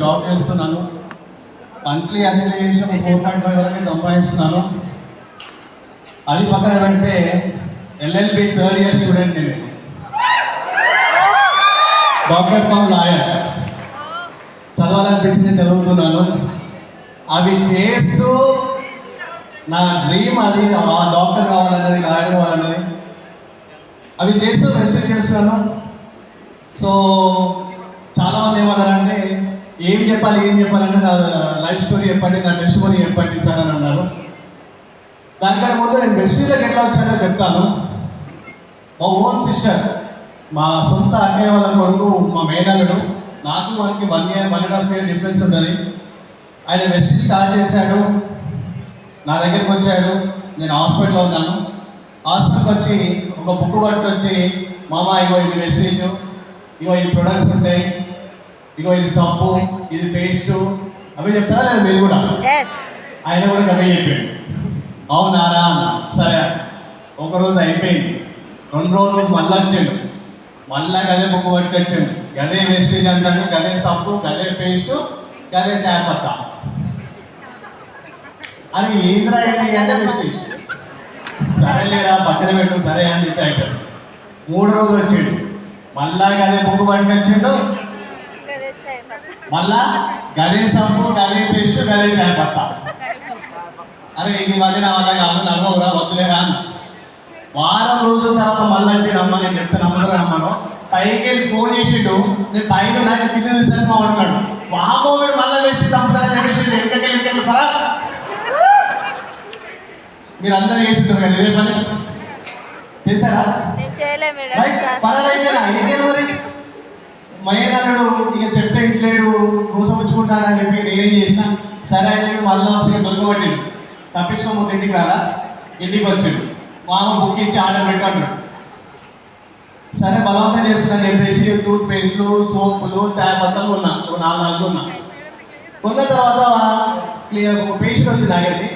Job చేస్తున్నాను. Monthly అన్ని చేసి 4.5 వరకు సంపాదిస్తున్నాను. అది పక్కన పెడితే LLB 3rd year స్టూడెంట్ నేను, డాక్టర్ కమ్ లాయర్. చదవాలనిపించింది, చదువుతున్నాను. అవి చేస్తూ నా డ్రీమ్ అది, ఆ డాక్టర్ కావాలన్నది, లాయర్ కావాలన్నది. అవి చేస్తూ మెసేజ్ చేస్తాను. సో చాలామంది ఏమన్నారంటే ఏం చెప్పాలంటే నా లైఫ్ స్టోరీ చెప్పండి, నా టెస్టిమనీ చెప్పండి సార్ అని అన్నారు. దానికంటే ముందు నేను వెస్టీజ్లోకి ఎట్లా వచ్చానో చెప్తాను. మా ఓన్ సిస్టర్, మా సొంత అక్కయ్య వాళ్ళ కొడుకు, మా మేనల్లుడు. నాకు వానికి 1.5 year డిఫరెన్స్ ఉంటుంది. ఆయన వెస్టీజ్ స్టార్ట్ చేశాడు, నా దగ్గరికి వచ్చాడు. నేను హాస్పిటల్లో ఉన్నాను. హాస్పిటల్కి వచ్చి ఒక బుక్ పట్టుకు వచ్చి, మామ ఇగో ఇది వెస్టీజ్, ఇగో ఈ ప్రొడక్ట్స్ ఉంటాయి, ఇగో ఇది సబ్బు, ఇది పేస్ట్, అవి చెప్తారా లేదా మీరు కూడా? ఆయన కూడా అవే చెప్పాడు. అవునారా అన్న. సరే, ఒకరోజు అయిపోయింది. 2వ రోజు మళ్ళీ వచ్చాడు, మళ్ళా గదే బుక్ పట్టుకొచ్చాడు. గదే వెస్టీజ్ అంటాను, గదే సబ్బు, గదే పేస్ట్, గదే చేపత్త. అది ఏంద్రా ఇది అంటే వెస్టీజ్. సరేలేరా పక్కన పెట్టు, సరే అని చెప్పి అంటాడు. 3వ రోజు వచ్చాడు, మళ్ళా గదే బుక్ పట్టుకొచ్చాడు, మళ్ళా గదే సబ్బు, గదే పేస్ట్, గదే చేపత్త. అరే ఇది మళ్ళీ నా వల్ల కాదు, నడవరా, వద్దులేరా అన్న. వారం రోజుల తర్వాత మళ్ళీ వచ్చాడు. అమ్మ నేను చెప్తే నమ్మకరా అమ్మను. పైకి వెళ్ళి ఫోన్ చేసిండు, నేను పైన నాకు కింద చూసాను మా వాడున్నాడు. వామో మీరు మళ్ళీ వేసి చంపుతారని చెప్పేసి వెనకకెళ్ళి ఫరా. మీరు అందరూ చేసింటారు కదా ఇదే పని, చేశారా? ఫరాలు అయిపోయినా ఏదేం మరి. మయేనన్నాడు ఇక చెప్తే ఇంట్లేడు, కూసపుచ్చుకుంటానని చెప్పి నేనేం చేసిన, సరే అని మళ్ళీ వస్తే దొరకబట్టిండు. తప్పించుకోకపోతే ఇంటికి రాలా, ఇంటికి వచ్చాడు. మామ బుక్ ఇచ్చి ఆర్డర్ పెట్టాడు. సరే బలవంతం చేస్తున్నా చెప్పేసి టూత్ పేస్ట్లు, సోపులు, చాయ్ పత్తలు ఉన్నా, ఒక 4 ఉన్నా. కొన్న తర్వాత క్లియర్ ఒక పేషెంట్ వచ్చింది దగ్గరికి.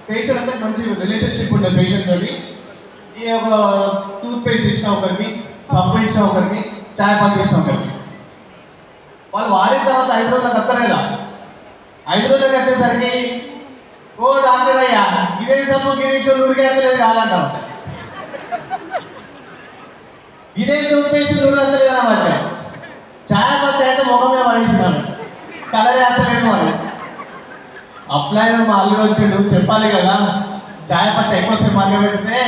పేషెంట్ అంతా మంచి రిలేషన్షిప్ ఉండే పేషెంట్ తోటి. ఈ ఒక టూత్ పేస్ట్ ఇచ్చిన ఒకరికి, సబ్బు ఇచ్చిన ఒకరికి, చాయ్ పత్తి ఇచ్చిన ఒకరికి. వాళ్ళు వాడిన తర్వాత 5 రోజులకు వస్తలేదా. 5 రోజులకు వచ్చేసరికి, ఓ డాక్టర్ అయ్యా ఇదే సబ్బు గిరీష్ ఊరికే అంతలేదు కాదంటాం, ఇదే టూత్ పేస్ట్ ఊరు అంతలేదు అనమాట. చాయ్ పత్తి అయితే ముఖమే పడేసినాను, కలరే అంతలేదు మరి. అప్లైన మా అల్లుడు వచ్చాడు, చెప్పాలి కదా చాయ్ పత్తి ఎక్కువసేపు మరగబెడితే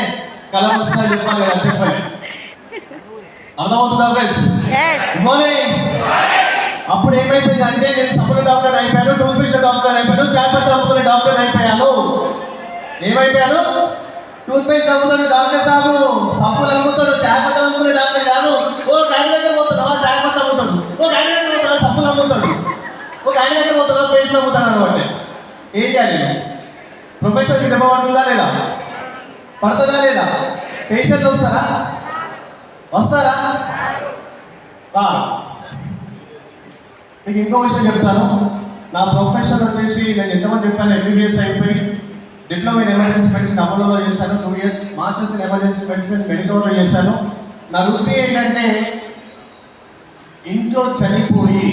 కలర్ వస్తుందని చెప్పాలి కదా, చెప్పాలి. అర్థమవుతుందా ఫ్రెండ్స్? అప్పుడు ఏమైపోయింది అంటే నేను సబ్బుల డాక్టర్ అయిపోయాను, టూత్ పేస్ట్ డాక్టర్ అయిపోయాను, చాయ్ పత్తి అమ్ముకునే డాక్టర్ అయిపోయాను. ఏమైపోయాను? టూత్ పేస్ట్ అమ్ముతాడు డాక్టర్ సాబు, సబ్బులు అమ్ముతాడు, చాయ్ పత్తి అమ్ముకునే డాక్టర్ కాదు. ఓ గాడి దగ్గర పోతున్నావా చాయ్ పత్తి అమ్ముతాడు, ఓ గాడి దగ్గర పోతున్నా సబ్బులు అమ్ముతాడు, ఓ గాడి దగ్గర పోతున్నా పేస్ట్లు అమ్ముతాడు అనమాట. ఏం చేయాలి? ప్రొఫెషన్కి దెబ్బ పడుతుందా లేదా? పడుతుందా లేదా? పేషెంట్లు వస్తారా? మీకు ఇంకో విషయం చెప్తాను. నా ప్రొఫెషన్ వచ్చేసి నేను ఎంతమంది చెప్పాను, MBBS అయిపోయి డిప్లొమా ఇన్ ఎమర్జెన్సీ మెడిసిన్ అమలులో చేశాను, 2 years masters in emergency medicine మెడికల్లో చేశాను. నా వృత్తి ఏంటంటే ఇంట్లో చనిపోయి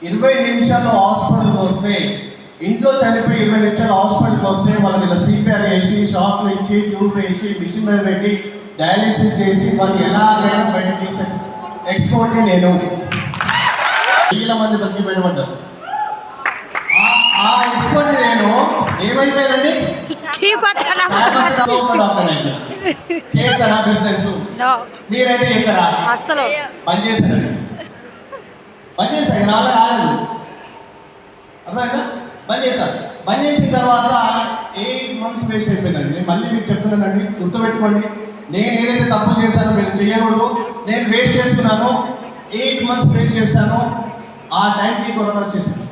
20 నిమిషాల్లో హాస్పిటల్కి వస్తే, ఇంట్లో చనిపోయి 20 నిమిషాలు హాస్పిటల్కి వస్తే వాళ్ళని ఇలా CPR వేసి, షాక్లు ఇచ్చి, ట్యూబ్ వేసి, మిషన్ మీద పెట్టి డయాలిసిస్ చేసి వాళ్ళని ఎలాగైనా బయట తీసే ఎక్స్పోర్ట్ని నేను. 1,000 మంది బతికి బయటపడ్డారు. ఆ ఎక్స్పోర్ట్ని నేను ఏమైపోయానండి, డాక్టర్ అయిపోయాను. చేస్తారా బిజినెస్? మీరైతే చేస్తారా? అసలు బంద్ చేశానండి, బంద్ చేశాను. నా వల్ల కాలేదు, అర్థమైందా? బంద్ చేసిన తర్వాత 8 months వేస్ట్ అయిపోయిందండి. నేను మళ్ళీ మీకు చెప్తున్నానండి, గుర్తుపెట్టుకోండి. నేను ఏదైతే తప్పులు చేశానో మీరు చేయకూడదు. నేను వేస్ట్ చేసుకున్నాను, 8 months వేస్ట్ చేశాను. ఆ టైంకి కరోనా వచ్చేసింది.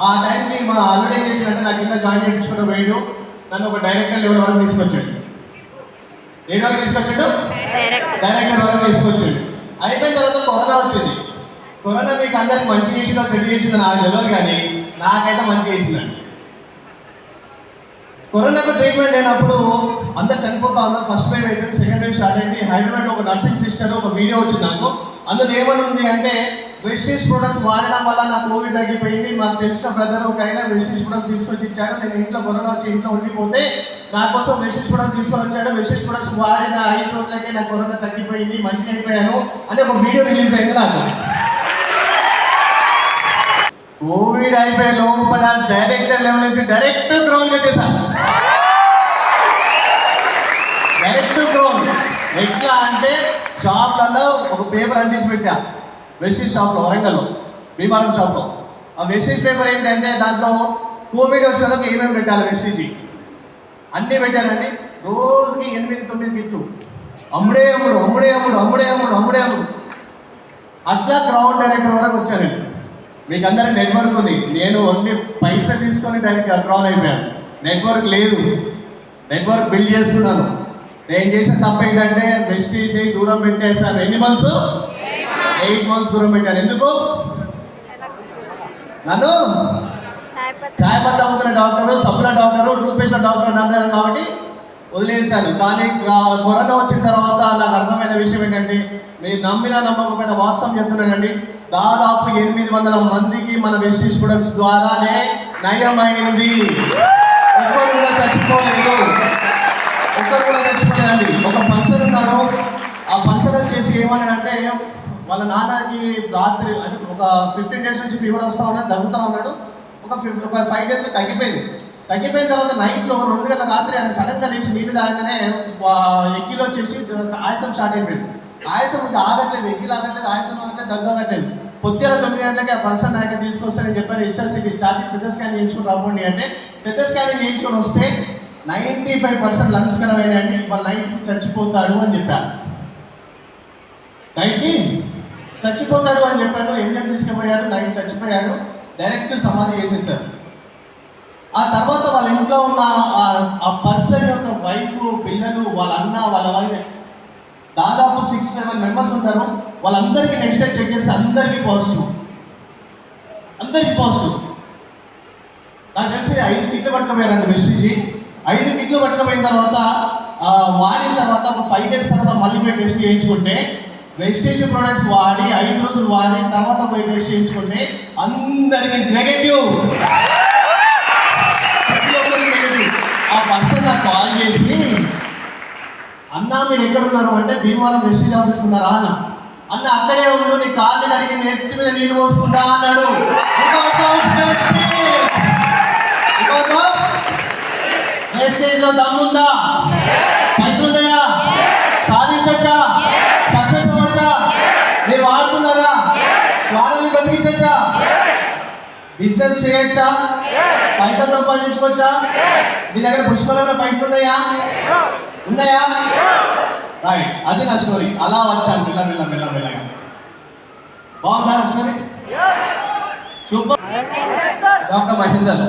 ఆ టైంకి మా అల్లుడు ఏం చేసినట్టే నా కింద జాయిన్ చేయించుకున్న వేయడు, నన్ను ఒక డైరెక్టర్ లెవెల్ వరకు తీసుకొచ్చాడు. ఏ వరకు తీసుకొచ్చాడు? డైరెక్టర్ వరకు తీసుకొచ్చాడు. అయిపోయిన తర్వాత కరోనా వచ్చింది. కరోనా మీకు అందరికి మంచి చేసిందో చెడు చేసిందో నాకు తెలియదు, కానీ నాకైతే మంచి చేసిందండి. కరోనాకు ట్రీట్మెంట్ లేనప్పుడు అందరు చనిపోతా ఉన్నారు. ఫస్ట్ వేవ్ అయిపోయింది, సెకండ్ వేవ్ స్టార్ట్ అయింది. హైదరాబాద్లో ఒక నర్సింగ్ సిస్టర్ ఒక వీడియో వచ్చింది నాకు. అందులో ఏమని ఉంది అంటే వెస్టీజ్ ప్రొడక్ట్స్ వాడడం వల్ల నా కోవిడ్ తగ్గిపోయింది. మాకు తెలిసిన బ్రదర్ ఒక ఆయన వెస్టీజ్ ప్రొడక్ట్స్ తీసుకొచ్చి ఇచ్చాడు. నేను ఇంట్లో కరోనా వచ్చి ఇంట్లో ఉండిపోతే నా కోసం వెస్టీజ్ ప్రొడక్ట్స్ తీసుకొని వచ్చాడు. వెస్టీజ్ ప్రొడక్ట్స్ వాడిన 5 రోజులకే నా కరోనా తగ్గిపోయింది, మంచిగా అయిపోయాను అని ఒక వీడియో రిలీజ్ అయింది నాకు. కోవిడ్ అయిపోయే లోపల డైరెక్టర్ లెవెల్ నుంచి డైరెక్ట్ గ్రౌండ్ వచ్చేసాను. డైరెక్ట్ గ్రౌండ్ ఎట్లా అంటే షాప్లలో ఒక పేపర్ అంటించి పెట్టా, వెస్టీజ్ షాప్లో, వరంగల్లో భీమారం షాప్లో. ఆ వెస్టీజ్ పేపర్ ఏంటంటే దాంట్లో కోవిడ్ వచ్చేందుకు ఏమేమి పెట్టాలి వెస్టీజ్ అన్నీ పెట్టానండి. రోజుకి 8-9 కిట్లు అమ్ముడే అమ్ముడు. అట్లా గ్రౌండ్ డైరెక్టర్ వరకు వచ్చాను. మీకు అందరి నెట్వర్క్ ఉంది, నేను ఓన్లీ పైసా తీసుకొని దానికి క్రౌన్ అయిపోయాను. నెట్వర్క్ లేదు, నెట్వర్క్ బిల్డ్ చేస్తున్నాను. నేను చేసిన తప్ప ఏంటంటే వెస్టీజ్ని దూరం పెట్టేశాను. ఎన్ని మంత్స్? 8 మంత్స్ దూరం పెట్టాను. ఎందుకు? నన్ను చాయ్ పత్తా అమ్ముతున్న డాక్టరు, సబ్బుల డాక్టరు, టూత్పేస్ట్ డాక్టర్ అందరు కాబట్టి వదిలేశాను. కానీ కరోనా వచ్చిన తర్వాత నాకు అర్థమైన విషయం ఏంటంటే, మీరు నమ్మినా నమ్మకపోయినా వాస్తవం చెప్తున్నానండి, దాదాపు 800 మందికి మన వెస్టీజ్ ప్రొడక్ట్స్ ద్వారానే నయమైంది. ఒక్కరు కూడా చచ్చిపోలేదండి. ఒక పర్సన్ ఉన్నారు, ఆ పర్సన్ వచ్చేసి ఏమన్నాడంటే వాళ్ళ నాన్నకి రాత్రి అంటే ఒక 15 డేస్ నుంచి ఫీవర్ వస్తూ ఉన్నాడు, దగ్గుతూ ఉన్నాడు. ఒక 5 డేస్లో తగ్గిపోయిన తర్వాత నైట్లో 2 గంటల రాత్రి ఆయన సడన్గా లేచి నీళ్ళు తాగగానే ఎక్కిలో వచ్చేసి ఆయాసం స్టార్ట్ అయిపోయింది. ఆయాసం ఇంకా ఆగట్లేదు, ఎక్కిలు ఆగట్లేదు, ఆయాసం ఆగట్లేదు, దగ్గు ఆగట్లేదు. పొద్దున 9 గంటలకి ఆ పర్సన్ నాకు తీసుకొస్తానని చెప్పాను. హెచ్ఆర్సీకి ఛాతీ పెద్ద స్కాన్ చేయించుకుని రాబోండి అంటే పెద్ద స్కానింగ్ చేయించుకొని వస్తే 95% లంగ్స్ ఖరాబ్ అయినాయండి. వాళ్ళ నైట్కి చచ్చిపోతాడు అని చెప్పాను. నైట్కి చచ్చిపోతాడు అని చెప్పాను. ఎంఎం తీసుకుపోయాడు, నైట్ చచ్చిపోయాడు. డైరెక్ట్ సమాధి చేసేసారు. ఆ తర్వాత వాళ్ళ ఇంట్లో ఉన్న ఆ పర్సన్ యొక్క వైఫ్, పిల్లలు, వాళ్ళ అన్న, వాళ్ళ వైఫ్ దాదాపు 6-7 మెంబర్స్ ఉంటారు. వాళ్ళందరికీ నెక్స్ట్ డే చెక్ చేస్తే అందరికీ పాజిటివ్. నాకు తెలిసి 5 కిట్లు పట్టుకుపోయారండి వెస్టీజ్. 5 కిట్లు పట్టుకుపోయిన తర్వాత వాడిన తర్వాత ఒక 5 డేస్ తర్వాత మళ్ళీ పోయి టెస్ట్ చేయించుకుంటే వెస్టీజ్ ప్రొడక్ట్స్ వాడి 5 రోజులు వాడి తర్వాత పోయి టెస్ట్ చేయించుకుంటే అందరికీ నెగటివ్. ప్రతి ఒక్కరికి నెగటివ్. ఆ పర్సన్ నాకు కాల్ చేసి, అన్న మీరు ఎక్కడున్నారు అంటే భీమవరం వెస్టీజ్ ఆఫీస్ ఉన్నారా అన్న అక్కడే ఉండు, నీ కాళ్ళు కడిగి నెత్తి మీద నీళ్ళు పోసుకుంటా అన్నాడు. బికాస్ ఆఫ్ వెస్టీజ్లో దమ్ముందా? పైసలు ఉన్నాయా? సాధించచ్చా? సక్సెస్ అవ్వచ్చా? మీరు వాడుతున్నారా? వాళ్ళని బతికించచ్చా? బిజినెస్ చేయొచ్చా? పైసలు సంపాదించుకోవచ్చా? మీ దగ్గర పుష్కలంలో పైసలు ఉన్నాయా? రైట్, అది నా స్టోరీ. అలా వచ్చాను మెల్లగా. బాగుందా నా story? Super. Doctor Mahender.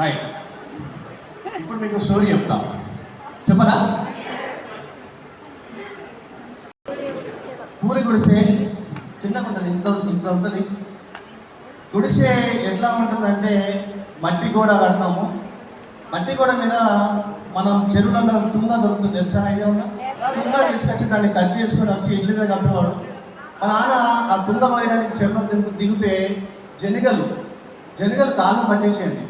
Right, ఇప్పుడు మీకు స్టోరీ చెప్తా. చెప్పనా? పూరి గుడిసె చిన్నగా ఉంటుంది, ఇంత ఉంటుంది. గుడిసె ఎట్లా ఉంటుందంటే మట్టి గోడ కడతాము. మట్టి గోడ మీద మనం చెరువులలో తుంగ దొరుకుతుంది, తెలుసా? ఐడియా ఉందా? తుంగ తీసుకొచ్చి దాన్ని కట్ చేసుకొని వచ్చి ఇల్లు మీద కప్పేవాడు. మా నాన్న ఆ తుంగ పోయడానికి చెరువులో దిగితే జనిగలు కాళ్ళు పట్టేసేయండి.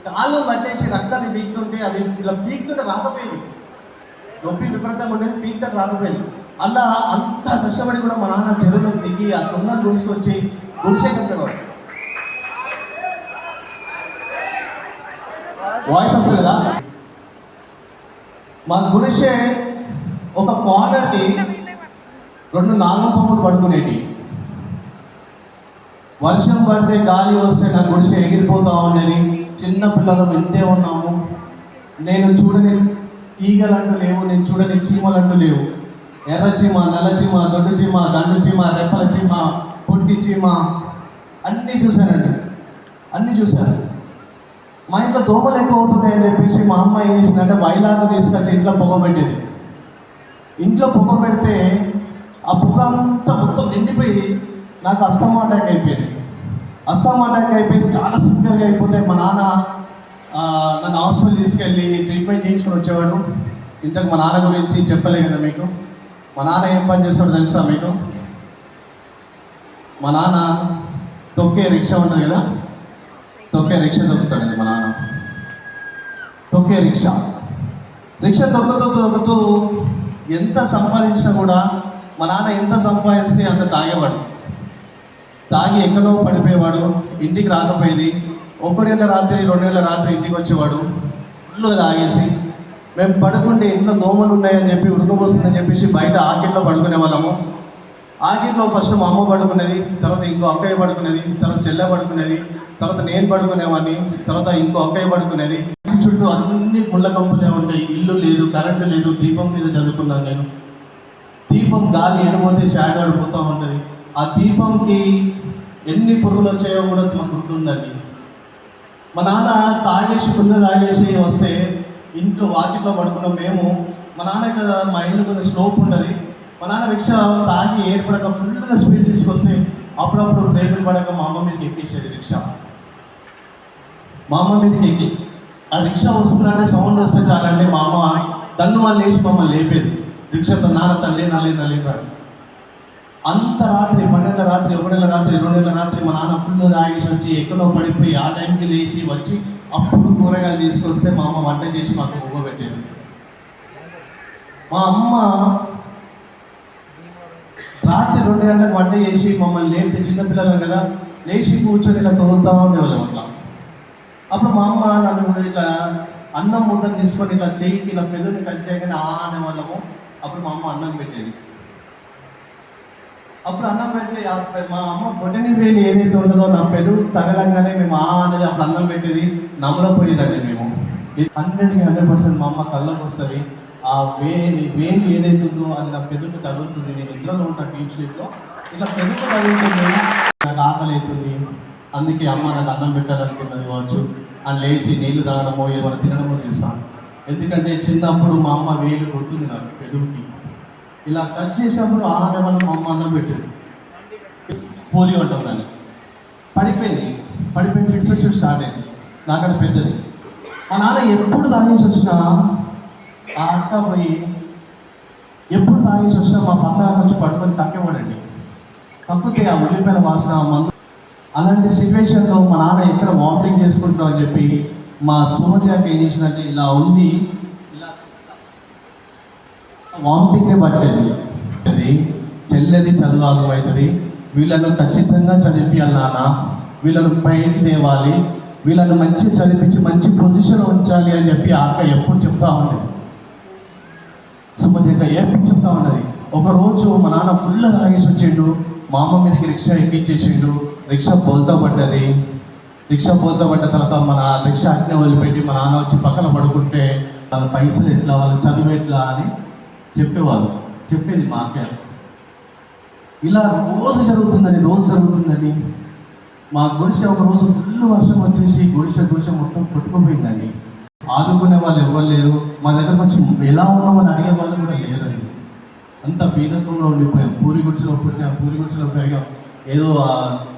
కాళ్ళు పట్టేసి రక్తాన్ని పీకుతుంటే అవి ఇలా పీకుతుంటే రాకపోయేది. నొప్పి విపరీతంగా ఉండేది, పీకుతుంటే రాకపోయేది. అలా అంత కష్టపడి కూడా మా నాన్న చెరువులో దిగి ఆ తుంగను తీసుకొచ్చి గుడిసె కప్పేవాడు. వాయిస్ వస్తుందా? మా గుడిసె ఒక కార్నర్కి 2 నాగంపములు పడుకునేటి. వర్షం పడితే గాలి వస్తే నా గుడిసె ఎగిరిపోతూ ఉండేది. చిన్న పిల్లలు ఇంతే ఉన్నాము. నేను చూడని ఈగలంటూ లేవు, నేను చూడని చీమలంటూ లేవు. ఎర్ర చీమ, నల్ల చీమ, దొడ్డు చీమ, దండు చీమ, రెప్పల చీమ, పొట్టి చీమ అన్నీ చూశాను. మా ఇంట్లో దోమలు ఎక్కువ అవుతున్నాయని చెప్పేసి మా అమ్మ ఏం చేసిందంటే వైలాగ్ తీసుకొచ్చి ఇంట్లో పొగ పెట్టేది. ఇంట్లో పొగ పెడితే ఆ పొగ అంతా మొత్తం నిండిపోయి నాకు అస్తమా అటాక్ అయిపోయింది. చాలా సివియర్గా అయిపోతే మా నాన్న నన్ను హాస్పిటల్ తీసుకెళ్ళి ట్రీట్మెంట్ చేయించుకొని వచ్చేవాడు. ఇంతకు మా నాన్న గురించి చెప్పలే కదా మీకు. మా నాన్న ఏం పని చేస్తాడో తెలుసా మీకు? మా నాన్న తొక్కే రిక్షా ఉంటుంది కదా, తొక్కే రిక్షా తొక్కుతాడండి మా నాన్న. తొక్కే రిక్షా తొక్కుతూ ఎంత సంపాదించినా కూడా మా నాన్న ఎంత సంపాదిస్తే అంత తాగేవాడు. తాగి ఎక్కడో పడిపోయేవాడు, ఇంటికి రాకపోయేది. 1 నెల రాత్రి 2 నెలల రాత్రి ఇంటికి వచ్చేవాడు ఫుల్గా తాగేసి. మేము పడుకుంటే ఇంట్లో దోమలు ఉన్నాయని చెప్పి, ఉడకపోస్తుందని చెప్పేసి బయట ఆకిట్లో పడుకునే వాళ్ళము. ఆకిట్లో ఫస్ట్ మా అమ్మ పడుకునేది, తర్వాత ఇంకో అక్కయ్య పడుకునేది, తర్వాత చెల్లె పడుకునేది, తర్వాత నేను పడుకునేవాడిని, తర్వాత ఇంకో అక్కయ్య పడుకునేది. చుట్టూ అన్ని ముళ్ళ కంపులే ఉంటాయి, ఇల్లు లేదు, కరెంటు లేదు. దీపం మీద చదువుకున్నాను నేను. దీపం గాలి ఎడిపోతే షాడో ఆడిపోతూ ఉంటుంది. ఆ దీపంకి ఎన్ని పురుగులు వచ్చాయో కూడా మాకు గుర్తుందండి. మా నాన్న ఫుల్గా తాగేసి వస్తే ఇంట్లో వాకిట్లో పడుకున్నాం మేము. మా నాన్న ఇక్కడ మా ఇల్లు కొంచెం స్లోప్ ఉంటుంది. మా నాన్న రిక్షా తాగి ఏర్పడక ఫుల్గా స్పీడ్ తీసుకొస్తే అప్పుడప్పుడు బ్రేకులు పడక మా అమ్మ మీదకి ఎక్కేసేది రిక్షా. మా అమ్మ మీదకి ఎక్కి ఆ రిక్షా వస్తుందంటే సౌండ్ వస్తే చాలండి మా అమ్మ దన్ను వాళ్ళు లేచి మమ్మల్ని లేపేది. రిక్షాతో నాన్న తల్లి నల్లి అంత రాత్రి 12 రాత్రి 1 నెల రాత్రి 2 నెలల రాత్రి మా నాన్న ఫుల్ తాగేసి వచ్చి ఎక్కడో పడిపోయి ఆ టైంకి లేచి వచ్చి అప్పుడు కూరగాయలు తీసుకొస్తే మా అమ్మ వంట చేసి మాకు ఉగ్గబెట్టేది. మా అమ్మ రాత్రి 2 గంటలకు వంట చేసి మమ్మల్ని లేపితే, చిన్నపిల్లలం కదా, లేచి కూర్చొని ఇలా తోలుతూ ఉండేవాళ్ళం అట్లా. అప్పుడు మా అమ్మ నన్ను ఇట్లా అన్నం ముద్ద తీసుకొని ఇలా చేయికి ఇలా పెదవుని కట్ చేయగానే అనేవాళ్ళము. అప్పుడు మా అమ్మ అన్నం పెట్టేది. అప్పుడు అన్నం పెడితే మా అమ్మ బొట్టని వేలు ఏదైతే ఉంటుందో నా పెదవు తగలంగానే మేము అనేది అప్పుడు అన్నం పెట్టేది. నమ్మలేకపోయేదండి మేము. 100కి 100% మా అమ్మ కళ్ళకు వస్తుంది. ఆ వేలు ఏదైతే ఉందో అది నా పెదవుకు తగులుతుంది. నేను నిద్రలో ఉంటాను డీప్ స్లీప్లో, ఇలా పెదవుకు తగులుతుంది, నాకు ఆకలి అవుతుంది. అందుకే అమ్మ నాకు అన్నం పెట్టాలనుకున్నది కావచ్చు అని లేచి నీళ్లు తాగడమో ఏమైనా తినడమో చేస్తాను. ఎందుకంటే చిన్నప్పుడు మా అమ్మ వేలు కొడుతుంది నాకు పెదవుకి. ఇలా టచ్ చేసినప్పుడు అనేవాళ్ళు మా అమ్మ అన్నం పెట్టేది. పోలియో అంటాం దాన్ని. పడిపోయి ఫిట్స్ వచ్చి స్టార్ట్ అయింది. నాకంటే పెద్దది. మా నాన్న ఎప్పుడు తాగేసి వచ్చినా ఆ అక్క పోయి ఎప్పుడు తాగేసి వచ్చినా మా పక్కన వచ్చి పడుకొని కక్కేవాడండి. కక్కితే ఆ ఉల్లిపాయల వాసన మందు. అలాంటి సిచ్యువేషన్లో మా నాన్న ఎక్కడ వామిటింగ్ చేసుకుంటున్నాం అని చెప్పి మా సోదరికి ఏం చేసినట్టే ఇలా ఉంది, ఇలా వామిటింగ్నే పట్టేది. చెల్లెది చదువు అవుతుంది, వీళ్ళను ఖచ్చితంగా చదివియాలి నాన్న, వీళ్ళను పైకి తేవాలి, వీళ్ళను మంచిగా చదివించి మంచి పొజిషన్ ఉంచాలి అని చెప్పి ఆ అక్క ఎప్పుడు చెప్తా ఉండేది. సుమతి అక్క ఎప్పుడు చెప్తా ఉండేది. ఒకరోజు మా నాన్న ఫుల్ తాగేసి వచ్చిండు, మా అమ్మ మీదకి రిక్షా ఎక్కించేసిండు. రిక్షా బోల్తా పడ్డది. రిక్షా బోల్తా పడ్డ తర్వాత మన రిక్షా అట్నే వదిలిపెట్టి మా నాన్న వచ్చి పక్కన పడుకుంటే వాళ్ళ పైసలు ఎట్లా, వాళ్ళ చదువు ఎట్లా అని చెప్పేది మా అక్క. ఇలా రోజు జరుగుతుందండి. మా గుడిసె ఒకరోజు ఫుల్ వర్షం వచ్చేసి గుడిసె మొత్తం కొట్టుకుపోయిందండి. ఆదుకునే వాళ్ళు ఎవరు లేరు. మా దగ్గరకు వచ్చి ఎలా ఉన్నామని అడిగే వాళ్ళు కూడా లేరండి. అంత బీదత్వంలో ఉండిపోయాం. పూరి గుడిసెలో పుట్టాం, పూరి గుడిసెలో పెరిగాం. ఏదో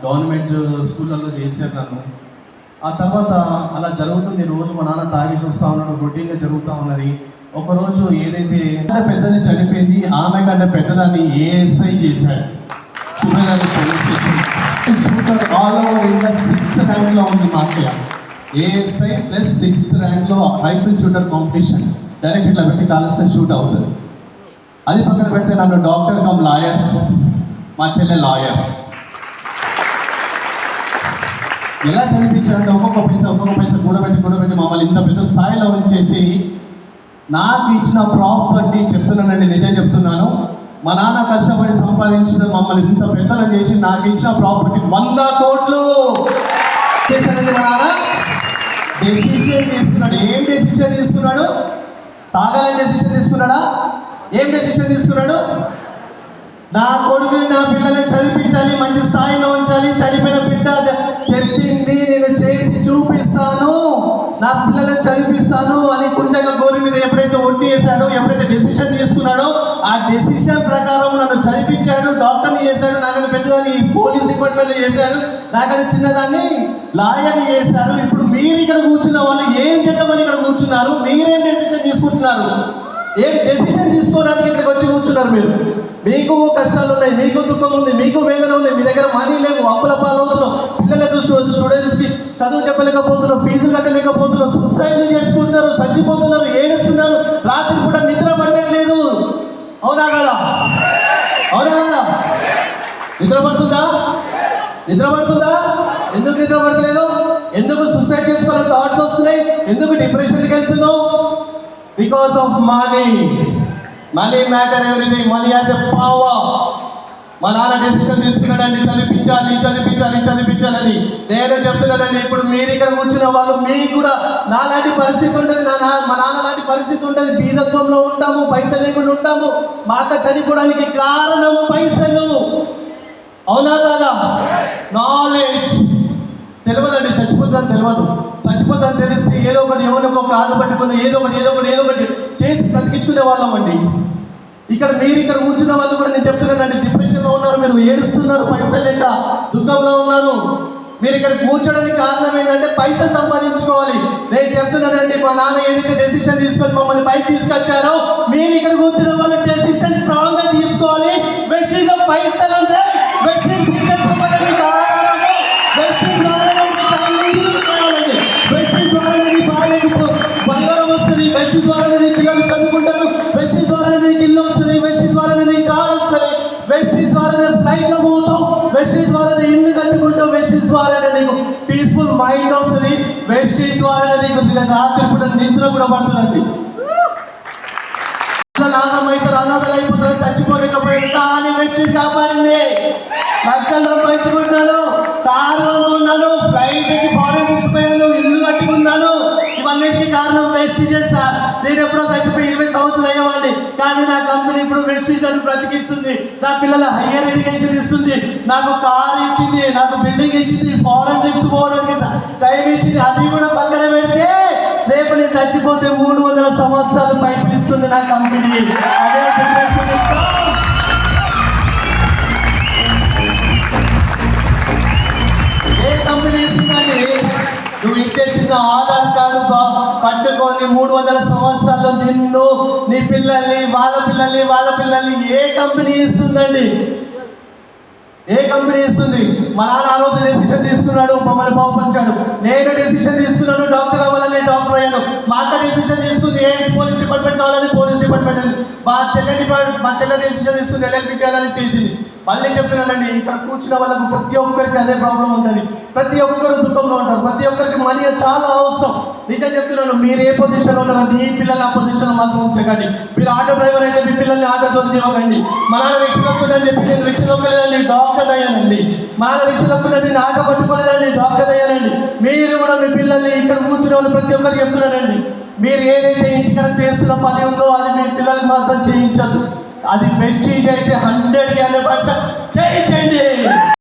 గవర్నమెంట్ స్కూళ్ళల్లో చేశారు నన్ను. ఆ తర్వాత అలా జరుగుతుంది. రోజు మా నాన్న తాగేసి వస్తూ ఉన్నాడు, రొటీన్గా జరుగుతూ ఉన్నది. ఒకరోజు ఏదైతే పెద్దది చనిపోయింది, ఆమె కంటే పెద్దదాన్ని ఏఎస్ఐ చేశాడు. Subbagari police station shooter all over India 6th ర్యాంక్లో ఉంది మా అక్కయ్య. ఏఎస్ఐ ప్లస్ 6th ర్యాంక్లో రైఫిల్ షూటర్ కాంపిటీషన్. డైరెక్ట్ ఇట్లా పెట్టి కాలిస్తే షూట్ అవుతుంది. అది పక్కన పెడితే నన్ను డాక్టర్ కమ్ లాయర్, మా చెల్లె లాయర్. ఎలా చదివించారంటే ఒక్కొక్క పైసా కూడబెట్టి మమ్మల్ని ఇంత పెద్ద స్థాయిలో ఉంచేసి నాకు ఇచ్చిన ప్రాపర్టీ చెప్తున్నానండి, నిజం చెప్తున్నాను. మా నాన్న కష్టపడి సంపాదించిన మమ్మల్ని ఇంత పెద్దలను చేసి నాకు ఇచ్చిన ప్రాపర్టీ 100 కోట్లు చేశానండి. మా నాన్న డెసిషన్ తీసుకున్నాడు. ఏం డెసిషన్ తీసుకున్నాడు? తాగాలని డెసిషన్ తీసుకున్నాడా? ఏం డెసిషన్ తీసుకున్నాడు? నా కొడుకుని నా పిల్లల్ని చదివించాలి, మంచి స్థాయిలో ఉంచాలి. చనిపోయిన బిడ్డ చెప్పింది నేను చేసి చూపిస్తాను, నా పిల్లలను చదివిస్తాను అని కుండగా గోరి మీద ఎప్పుడైతే ఒట్టి వేశాడో, ఎప్పుడైతే డెసిషన్ తీసుకున్నాడో ఆ డెసిషన్ ప్రకారం నన్ను చదివించాడు, డాక్టర్ని చేశాడు, నాకని పెద్దదాన్ని పోలీస్ డిపార్ట్మెంట్లో చేశాడు, నాకని చిన్నదాన్ని లాయర్ని చేశారు. ఇప్పుడు మీరు ఇక్కడ కూర్చున్న వాళ్ళు ఏం చేద్దామని ఇక్కడ కూర్చున్నారు? మీరేం డెసిషన్ తీసుకుంటున్నారు? ఏం డెసిషన్ తీసుకోవడానికి ఇక్కడికి వచ్చి కూర్చున్నారు మీరు? మీకు కష్టాలు ఉన్నాయి, మీకు దుఃఖం ఉంది, మీకు వేదన ఉంది, మీ దగ్గర మనీ లేవు, అప్పుల పాలవుతున్నాం, పిల్లలకు స్టూడెంట్స్కి చదువు చెప్పలేకపోతున్నాం, ఫీజులు కట్టలేకపోతున్నాం, సూసైడ్లు చేసుకుంటున్నారు, చచ్చిపోతున్నారు, ఏడుస్తున్నారు, రాత్రి కూడా నిద్ర పట్టట్లేదు. అవునా కదా? అవునా కదా? నిద్ర పడుతుందా? నిద్ర పడుతుందా? ఎందుకు నిద్ర పడతలేదు? ఎందుకు సూసైడ్ చేసుకోవాలని థాట్స్ వస్తున్నాయి? ఎందుకు డిప్రెషన్కి వెళ్తున్నావు? Because of money. Money matter everything. Money has a power. మా నాన్న డెసిషన్ తీసుకున్నాడండి, చదివించాలి చదివించాలి చదివించాలని. నేను చెప్తున్నానండి, ఇప్పుడు మీరు ఇక్కడ కూర్చున్న వాళ్ళు, మీకు కూడా నాలాంటి పరిస్థితి ఉంటుంది, మా నాన్న లాంటి పరిస్థితి ఉంటుంది. బీదత్వంలో ఉంటాము, పైసలు లేకుండా ఉంటాము. మా అక్క చనిపోవడానికి కారణం పైసలు. అవునా కాదా? నాలెడ్జ్ తెలియదండి, చచ్చిపోతుందని తెలియదు. చచ్చిపోతుందని తెలిస్తే ఏదో ఒకటి ఎవరినొక కాళ్ళు పట్టుకుని ఏదో ఒకటి చేసి బ్రతికించుకునే వాళ్ళం అండి. ఇక్కడ మీరు ఇక్కడ కూర్చున్న వాళ్ళు కూడా నేను చెప్తున్నానండి, డిప్రెషన్లో ఉన్నారు, మీరు ఏడుస్తున్నారు, పైసలు లేక దుఃఖంలో ఉన్నారు. మీరు ఇక్కడ కూర్చోడానికి కారణం ఏంటంటే పైసలు సంపాదించుకోవాలి. నేను చెప్తున్నానండి, మా నాన్న ఏదైతే డెసిషన్ తీసుకొని మమ్మల్ని పైకి తీసుకొచ్చారో, మీరు ఇక్కడ కూర్చున్న వాళ్ళు డెసిషన్ స్ట్రాంగ్గా తీసుకోవాలి. వెస్టీజ్ పైసలు ఉంటాయి, వెస్టీజ్ బిజినెస్ సంపాదించి ఆధారము, వెస్టీజ్ బంగారం వస్తుంది, వెస్టీజ్ ద్వారా పిల్లలు చదువుకుంటారు, వెస్టీజ్ ద్వారా నీకు ఇల్లు వస్తుంది, వెస్టీజ్ ద్వారా నీకు కార్ వస్తుంది, వెస్టీజ్ ద్వారా ఫ్లైట్లో పోతావు, వెస్టీజ్ ద్వారా ఇల్లు కట్టుకుంటావు, వెస్టీజ్ ద్వారా నీకు పీస్ఫుల్ మైండ్ వస్తుంది, వెస్టీజ్ ద్వారా నీకు రాత్రి పూట నిద్ర కూడా పడుతుందండి. నాగమైతే అనాథలు అయిపోతారు, చచ్చిపోలేకపోయాడు, కానీ వెస్టీజ్ కాపాడింది. లక్షలు సంపాదించుకుంటున్నాను, కారు కొనుక్కున్నాను, ఫ్లైట్కి ఫారెన్ ట్రిప్స్ పోయాను, ఇల్లు కట్టుకున్నాను. ఇవన్నిటికీ కారణం వెస్టీజ్ సార్. నేను ఎప్పుడో చచ్చిపోయి 20 సంవత్సరాలు అయ్యేవాడిని, కానీ నా కంపెనీ ఇప్పుడు వెస్టీజ్ అని బ్రతికిస్తుంది, నా పిల్లల హయ్యర్ ఎడ్యుకేషన్ ఇస్తుంది, నాకు కార్ ఇచ్చింది, నాకు బిల్డింగ్ ఇచ్చింది, ఫారెన్ ట్రిప్స్ పోవడానికి టైం ఇచ్చింది. అది కూడా పక్కన పెడితే రేపు నేను చచ్చిపోతే 300 సంవత్సరాలు పైసలు ఇస్తుంది నా కంపెనీ. అదే జనరేషన్. ఏ కంపెనీ ఇస్తుందండి? నువ్వు ఇచ్చే చిన్న ఆధార్ కార్డు పట్టుకొని 300 సంవత్సరాలు నిన్ను, నీ పిల్లల్ని, వాళ్ళ పిల్లల్ని ఏ కంపెనీ ఇస్తుందండి? ఏ కంపెనీ ఇస్తుంది? మా నాన్న ఆ రోజు డెసిషన్ తీసుకున్నాడు, మమ్మల్ని బాగుపరిచాడు. నేను డెసిషన్ తీసుకున్నాను, డాక్టర్ అవ్వాలని డాక్టర్ అయ్యాను. మా అక్క డెసిషన్ తీసుకుంది, పోలీస్ డిపార్ట్మెంట్ కావాలని పోలీస్ డిపార్ట్మెంట్. మా చెల్లె డెసిషన్ తీసుకుంది, ఎల్ఎల్బి చేయాలని చేసింది. మళ్ళీ చెప్తున్నానండి, ఇక్కడ కూర్చున్న వాళ్ళకు ప్రతి ఒక్కరికి అదే ప్రాబ్లం ఉంటుంది. ప్రతి ఒక్కరు దుఃఖంలో ఉంటారు, ప్రతి ఒక్కరికి మనీ చాలా అవసరం. నిజం చెప్తున్నాను, మీరు ఏ పొజిషన్లో ఉన్నారంటే ఈ పిల్లల్ని ఆ పొజిషన్లో మాత్రం ఉంచకండి. మీరు ఆటో డ్రైవర్ అయితే మీ పిల్లల్ని ఆటో దొరికివ్వకండి. మా నాన్న రిక్షా దొక్కుతుందని చెప్పి నేను రిక్షా దొక్కలేదండి, డాక్టర్ అయ్యానండి. మా నాన్న రిక్షా దొక్కుతుందని నేను ఆటో పట్టుకోలేదండి, డాక్టర్ అయ్యానండి. మీరు కూడా మీ పిల్లల్ని, ఇక్కడ కూర్చునే వాళ్ళు ప్రతి ఒక్కరికి చెప్తున్నానండి, మీరు ఏదైతే ఇంటికడ చేస్తున్న పని ఉందో అది మీ పిల్లలకి మాత్రం చేయించద్దు. అది వెస్టీజ్ అయితే 100% చేయించండి.